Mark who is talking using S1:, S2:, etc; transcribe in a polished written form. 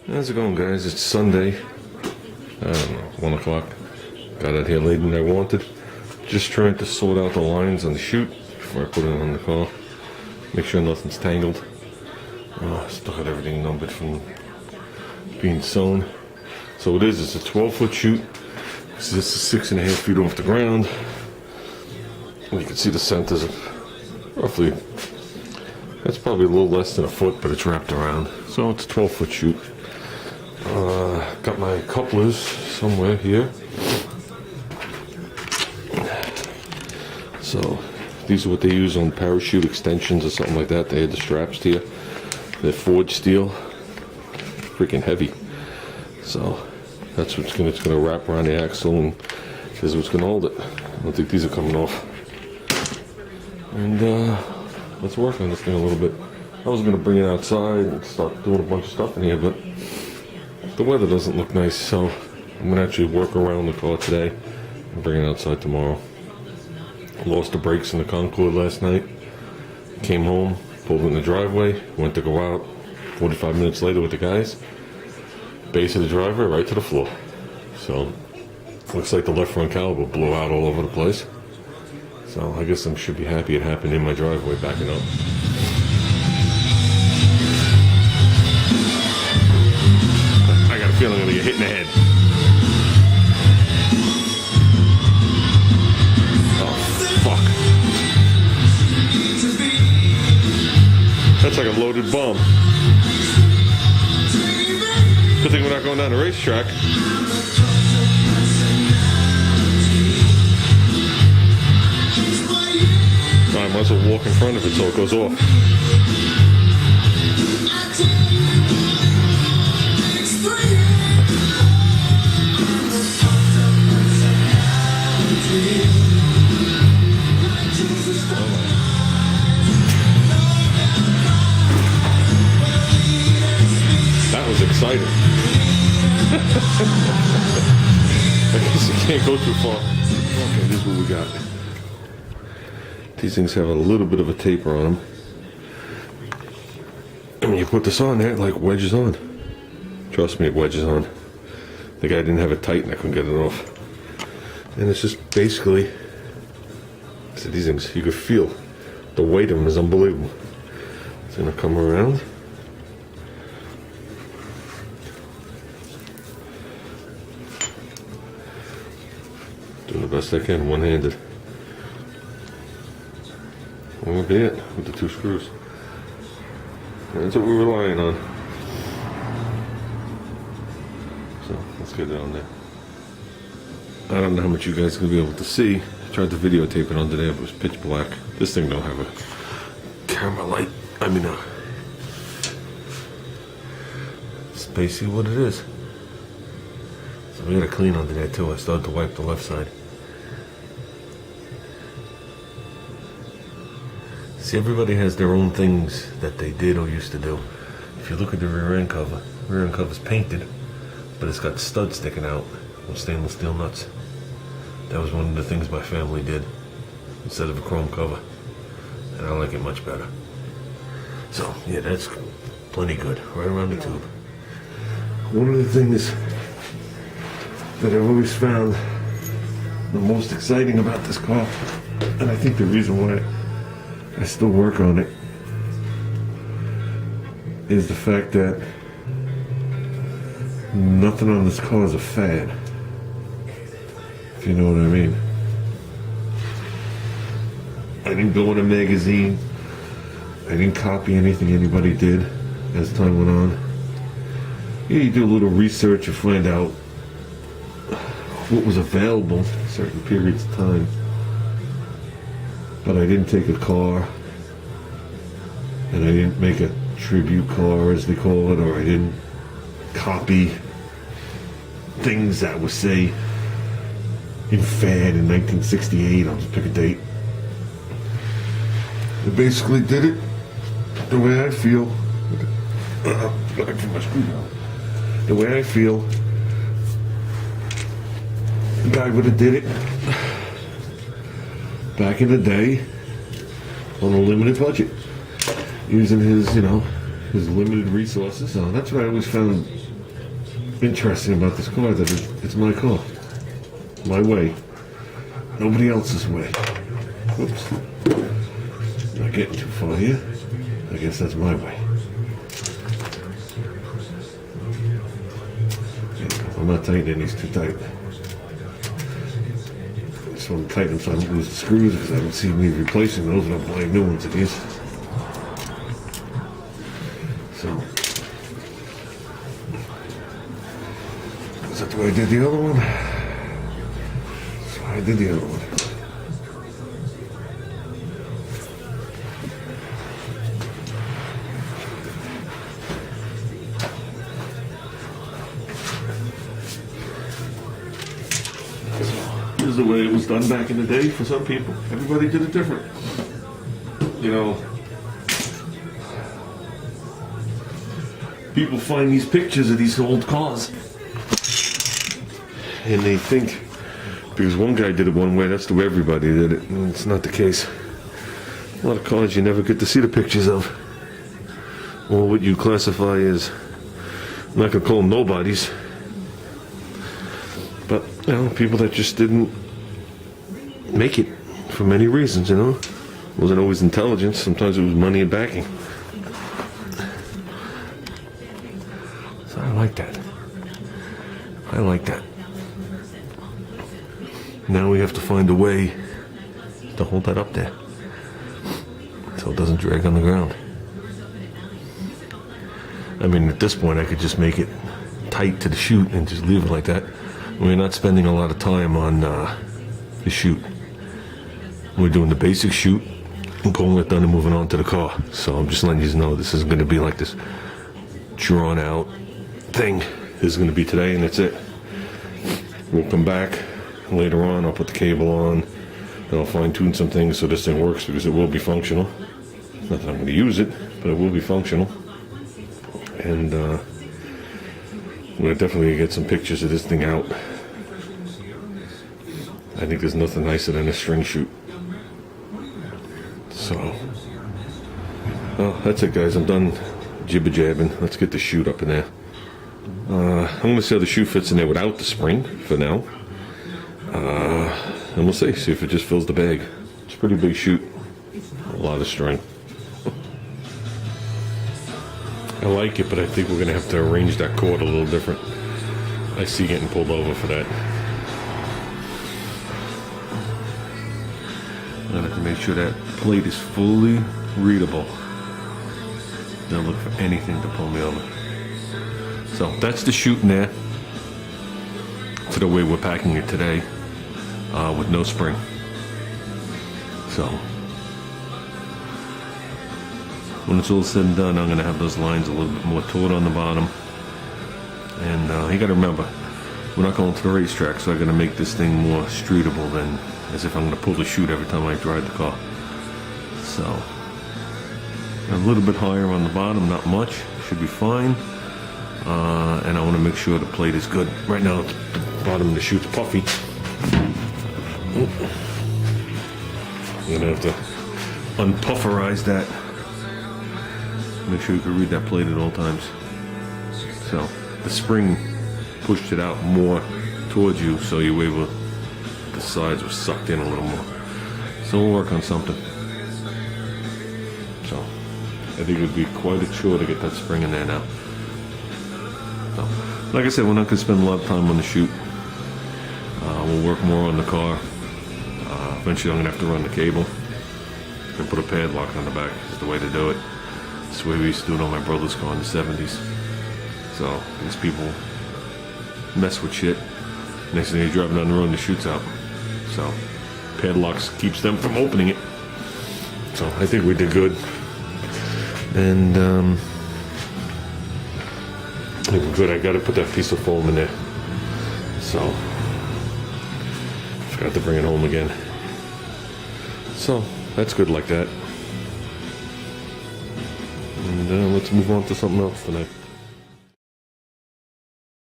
S1: How's it going, guys? It's Sunday. I don't know, 1 o'clock. Got out here later than I wanted. Just trying to sort out the lines on the chute before I put it on the car. Make sure nothing's tangled. Still got everything numbered from being sewn. So it's a 12-foot chute. This is 6.5 feet off the ground. And you can see the centers of roughly, that's probably a little less than a foot, but it's wrapped around. So it's a 12-foot chute. Got my couplers somewhere here. So these are what they use on parachute extensions or something like that. They had the straps here. They're forged steel. Freaking heavy. So that's what's gonna wrap around the axle, and this is what's gonna hold it. I don't think these are coming off. And let's work on this thing a little bit. I was gonna bring it outside and start doing a bunch of stuff in here, but the weather doesn't look nice, so I'm gonna actually work around the car today and bring it outside tomorrow. Lost the brakes in the Concord last night. Came home, pulled in the driveway, went to go out. 45 minutes later with the guys. Base of the driveway right to the floor. So looks like the left front caliper blew out all over the place. So I guess I should be happy it happened in my driveway backing up. I got a feeling I'm gonna get hit in the head. Oh fuck. That's like a loaded bomb. Good thing we're not going down the racetrack. I might as well walk in front of it so it goes off. That was exciting. I guess you can't go too far. Okay, this is what we got. These things have a little bit of a taper on them. And when you put this on there, it like wedges on. Trust me, it wedges on. The guy didn't have it tight and I couldn't get it off. And it's just basically, so these things, you could feel the weight of them is unbelievable. It's gonna come around. Doing the best I can, one-handed. That would be it with the 2 screws. That's what we're relying on. So let's get down there. I don't know how much you guys are gonna be able to see. I tried to videotape it on today, but it was pitch black. This thing don't have a camera light. I mean, it's basically what it is. So we gotta clean under there too. I started to wipe the left side. See, everybody has their own things that they did or used to do. If you look at the rear end cover's painted, but it's got studs sticking out with stainless steel nuts. That was one of the things my family did instead of a chrome cover, and I like it much better. So yeah, that's plenty good, right around the tube. One of the things that I've always found the most exciting about this car, and I think the reason why I still work on it, is the fact that nothing on this car is a fad, if you know what I mean. I didn't go in a magazine, I didn't copy anything anybody did as time went on. Yeah, you do a little research and find out what was available at certain periods of time. But I didn't take a car, and I didn't make a tribute car, as they call it, or I didn't copy things that was, say, in fad in 1968. I'll just pick a date. I basically did it the way I feel. The way I feel. The guy would have did it back in the day on a limited budget, using his, his limited resources. So that's what I always found interesting about this car that it's my car. My way. Nobody else's way. Whoops. Not getting too far here. I guess that's my way. I'm not tightening these too tight. Just want to tighten them so I don't lose the screws because I don't see me replacing those when I'm buying new ones of these. So, is that the way I did the other one? So I did the other one. This is the way it was done back in the day for some people. Everybody did it different. You know, people find these pictures of these old cars and they think because one guy did it one way, that's the way everybody did it. And it's not the case. A lot of cars you never get to see the pictures of, or what you classify as, I'm not going to call them nobodies, but you know, people that just didn't make it for many reasons. You know, it wasn't always intelligence. Sometimes it was money and backing. So I like that. I like that. Now we have to find a way to hold that up there so it doesn't drag on the ground. I mean, at this point I could just make it tight to the chute and just leave it like that. We're not spending a lot of time on the chute. We're doing the basic chute and pulling it done and moving on to the car. So I'm just letting you know this isn't going to be like this drawn out thing. This is going to be today and that's it. We'll come back later on. I'll put the cable on and I'll fine tune some things so this thing works because it will be functional. Not that I'm going to use it, but it will be functional. And we're definitely going to get some pictures of this thing out. I think there's nothing nicer than a string chute. So, well, that's it guys. I'm done jibber jabbing. Let's get the chute up in there. I'm going to see how the chute fits in there without the spring for now. And we'll see if it just fills the bag. It's a pretty big chute. A lot of string. I like it, but I think we're going to have to arrange that cord a little different. I see getting pulled over for that. I'm going to have to make sure that plate is fully readable. Don't look for anything to pull me over. So that's the chute in there. To the way we're packing it today, with no spring. So when it's all said and done, I'm going to have those lines a little bit more taut on the bottom. And you got to remember, we're not going to the racetrack, so I got to make this thing more streetable than as if I'm going to pull the chute every time I drive the car. So a little bit higher on the bottom, not much, should be fine. And I want to make sure the plate is good. Right now, the bottom of the chute's puffy. I'm going to have to unpufferize that. Make sure you can read that plate at all times. So the spring pushed it out more towards you, so you were able, the sides were sucked in a little more. So we'll work on something. So I think it would be quite a chore to get that spring in there now. So, like I said, we're not going to spend a lot of time on the chute. We'll work more on the car. Eventually I'm going to have to run the cable and put a padlock on the back. Is the way to do it. It's the way we used to do it on my brother's car in the 70s. So these people mess with shit. Next thing you're driving down the road and the chute's out. So padlocks keeps them from opening it. So I think we did good. And I think we're good. I got to put that piece of foam in there. So forgot to bring it home again. So that's good like that. And let's move on to something else tonight.